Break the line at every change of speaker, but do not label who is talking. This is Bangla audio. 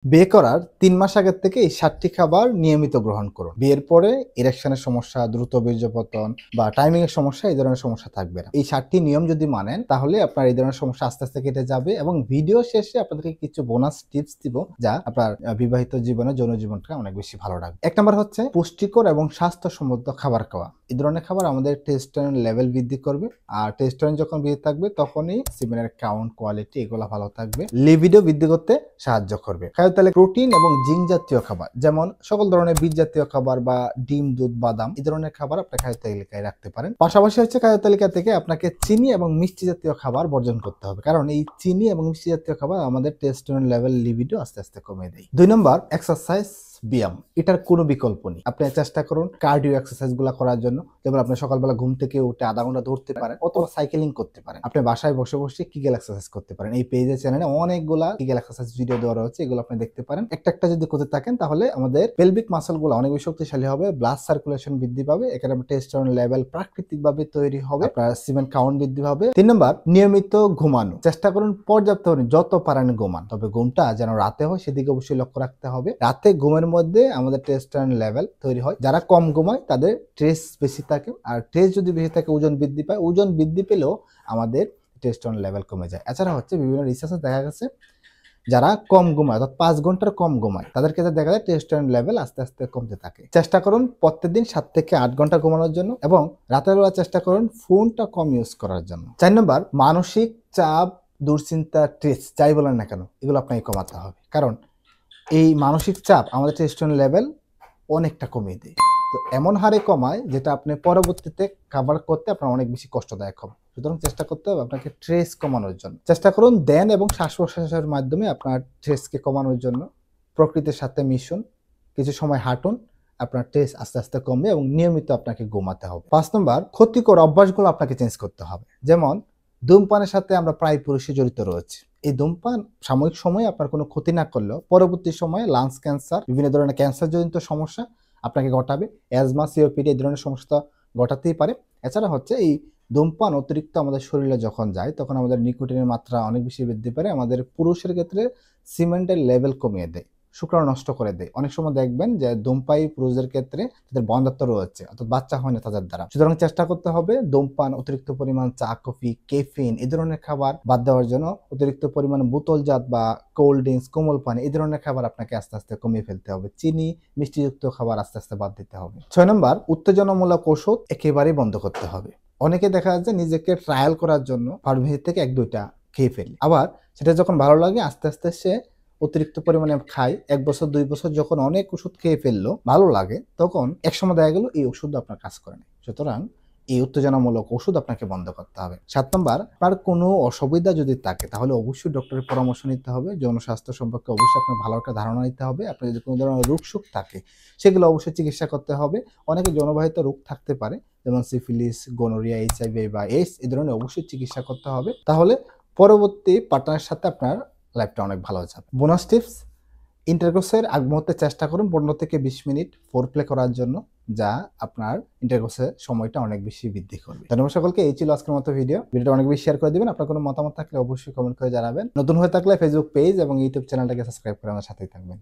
বিয়ে করার ৩ মাস আগের থেকে এই ৭ টি খাবার নিয়মিত গ্রহণ করুন। বিয়ের পরে ইরেকশনের সমস্যা, দ্রুত বীর্যপতন বা টাইমিং এর সমস্যা এই ধরনের সমস্যা থাকবে না। এই ৭ টি নিয়ম যদি মানেন তাহলে আপনার এই ধরনের সমস্যা আস্তে, আস্তে কেটে যাবে এবং ভিডিও শেষে আপনাদেরকে কিছু বোনাস টিপস দিব যা আপনার বিবাহিত জীবনে যৌন জীবনকে অনেক বেশি ভালো রাখবে। ১ নাম্বার হচ্ছে পুষ্টিকর এবং স্বাস্থ্যসম্মত খাবার খাওয়া। এই ধরনের খাবার আমাদের টেস্টোস্টেরন লেভেল বৃদ্ধি করবে। আর টেস্টোস্টেরন যখন বৃদ্ধি থাকবে তখনই সিমেনের কাউন্ট, কোয়ালিটি এগুলা ভালো থাকবে। লিবিডো বৃদ্ধি করতে সাহায্য করবে। খাদ্য তাহলে প্রোটিন এবং জিঙ্ক জাতীয় খাবার যেমন সকল ধরনের বীজ জাতীয় খাবার বা ডিম, দুধ, বাদাম এই ধরনের খাবার আপনার খাদ্য তালিকায় রাখতে পারেন। পাশাপাশি হচ্ছে খাদ্য তালিকা থেকে আপনাকে চিনি এবং মিষ্টি জাতীয় খাবার বর্জন করতে হবে। কারণ এই চিনি এবং মিষ্টি জাতীয় খাবার আমাদের টেস্টোস্টেরন লেভেল লিবিডো আস্তে, আস্তে কমিয়ে দেয়। ২ নম্বর এক্সারসাইজ ব্যায়াম। এটার কোনো বিকল্প নেই। আপনি চেষ্টা করুন কার্ডিও এক্সারসাইজ গুলা করার জন্য। যেমন আপনি সকালবেলা ঘুম থেকে উঠে আধা ঘন্টা দৌড়তে পারেন অথবা সাইকেলিং করতে পারেন। আপনি বাসায় বসে বসে কিগেল এক্সারসাইজ করতে পারেন। এই পেজে চ্যানেলে অনেকগুলা কিগেল এক্সারসাইজ ভিডিও দেওয়া রয়েছে, এগুলো আপনি দেখতে পারেন। একটা যদি করতে থাকেন তাহলে আমাদের পেলভিক মাসল গুলো অনেক বেশি শক্তিশালী হবে, ব্লাড সার্কুলেশন বৃদ্ধি পাবে, এখানে টেস্টোস্টেরন লেভেল প্রাকৃতিকভাবে তৈরি হবে, আপনার সিমেন কাউন্ট বৃদ্ধি হবে। ৩ নম্বর নিয়মিত ঘুমানো। চেষ্টা করুন পর্যাপ্ত যত পারেন ঘুমান, তবে ঘুমটা যেন রাতে হয় সেদিকে অবশ্যই লক্ষ্য রাখতে হবে। রাতে ঘুমের মধ্যে আমাদের টেস্টোস্টেরন লেভেল তৈরি হয়। যারা কম ঘুমায় তাদের স্ট্রেস বেশি থাকে, আর স্ট্রেস যদি বেশি থাকে ওজন বৃদ্ধি পায়, ওজন বৃদ্ধি পেলেও আমাদের টেস্টোস্টেরন লেভেল কমে যায়। এছাড়া হচ্ছে বিভিন্ন রিসার্চে দেখা গেছে যারা কম ঘুমায় অর্থাৎ ৫ ঘন্টার কম ঘুমায় তাদের ক্ষেত্রে দেখা যায় টেস্টোস্টেরন লেভেল আস্তে আস্তে কমতে থাকে। চেষ্টা করুন প্রত্যেকদিন ৭ থেকে ৮ ঘন্টা ঘুমানোর জন্য এবং রাতের বেলা চেষ্টা করুন ফোনটা কম ইউজ করার জন্য। ৪ নম্বর মানসিক চাপ, দুশ্চিন্তা, স্ট্রেস যাই বলেন না কেন এগুলো আপনাকে কমাতে হবে। কারণ এই মানসিক চাপ আমাদের টেস্টোস্টেরন লেভেল অনেকটা কমিয়ে দেয়। তো এমন হারে কমায় যেটা আপনি পরবর্তীতে কাভার করতে আপনার অনেক বেশি কষ্টদায়ক হবে। সুতরাং চেষ্টা করতে হবে আপনাকে স্ট্রেস কমানোর জন্য। চেষ্টা করুন ধ্যান এবং শ্বাস-প্রশ্বাসের মাধ্যমে আপনার স্ট্রেসকে কমানোর জন্য। প্রকৃতির সাথে মিশুন, কিছু সময় হাঁটুন, আপনার স্ট্রেস আস্তে, আস্তে কমবে এবং নিয়মিত আপনাকে ঘুমাতে হবে। ৫ নম্বর ক্ষতিকর অভ্যাসগুলো আপনাকে চেঞ্জ করতে হবে। যেমন ধূমপানের সাথে আমরা প্রায় পুরুষই জড়িত রয়েছে। এই ধূমপান সাময়িক সময়ে আপনার কোনো ক্ষতি না করলেও পরবর্তী সময়ে লাংস ক্যান্সার, বিভিন্ন ধরনের ক্যান্সারজনিত সমস্যা আপনাকে ঘটাবে। অ্যাজমা, সিওপিডি এই ধরনের সমস্যা ঘটাতেই পারে। এছাড়া হচ্ছে এই ধূমপান অতিরিক্ত আমাদের শরীরে যখন যায় তখন আমাদের নিকোটিনের মাত্রা অনেক বেশি বৃদ্ধি পায়। আমাদের পুরুষের ক্ষেত্রে সিমেন্টের লেভেল কমিয়ে দেয়, শুক্রাণু নষ্ট করে দেয়। অনেক সময় দেখবেন যে ধূমপায়ী পুরুষদের ক্ষেত্রে তাদের বন্ধ্যাত্ব রয়েছে অর্থাৎ বাচ্চা হয় না তাদের দ্বারা। সুতরাং চেষ্টা করতে হবে ধূমপান, অতিরিক্ত পরিমাণ চা, কফি, ক্যাফেইন এই ধরনের খাবার বাদ দেওয়ার জন্য। অতিরিক্ত পরিমাণ বোতলজাত বা কোল্ড ড্রিঙ্কস, কোমল পানি এই ধরনের খাবার আপনাকে আস্তে আস্তে কমিয়ে ফেলতে হবে। চিনি, মিষ্টিযুক্ত খাবার আস্তে আস্তে বাদ দিতে হবে। ৬ নম্বর উত্তেজনামূলক ওষুধ একেবারেই বন্ধ করতে হবে। অনেকে দেখা যাচ্ছে নিজেকে ট্রায়াল করার জন্য ফার্মেসি থেকে ১-২টা খেয়ে ফেলে, আবার সেটা যখন ভালো লাগে আস্তে আস্তে সে অতিরিক্ত পরিমাণে খায়। ১ বছর ২ বছর যখন অনেক ওষুধ খেয়ে ফেললো, ভালো লাগে, তখন একসময় দেখা গেল এই ওষুধ আপনার কাজ করে না। সুতরাং এই উত্তেজনামূলক ওষুধ আপনাকে বন্ধ করতে হবে। ৭ নম্বর আপনার কোনো অসুবিধা যদি থাকে তাহলে অবশ্যই ডক্টরের পরামর্শ নিতে হবে। যৌন স্বাস্থ্য সম্পর্কে অবশ্যই আপনার ভালো একটা ধারণা নিতে হবে। আপনার যদি কোনো ধরনের রোগ-শোক থাকে সেগুলো অবশ্যই চিকিৎসা করতে হবে। অনেকে যৌনবাহিত রোগ থাকতে পারে যেমন সিফিলিস, গোনোরিয়া, এইচআইভি বা এইডস এই ধরনের অবশ্যই চিকিৎসা করতে হবে। তাহলে পরবর্তী পার্টনারের সাথে আপনার লাইফটা অনেক ভালো যাবে। বোনাস টিপস, ইন্টারকোর্সের আগ মুহূর্তে চেষ্টা করুন ১৫ থেকে ২০ মিনিট ফোরপ্লে করার জন্য, যা আপনার ইন্টারকোর্সের সময়টা অনেক বেশি বৃদ্ধি করবে। ধন্যবাদ সকলকে। এই ছিল আজকের মতো ভিডিওটা অনেক বেশি শেয়ার করে দিবেন। আপনার কোনো মতামত থাকলে অবশ্যই কমেন্ট করে জানাবেন। নতুন হয়ে থাকলে ফেসবুক পেজ এবং ইউটিউব চ্যানেলটাকে সাবস্ক্রাইব করে আমার সাথেই থাকবেন।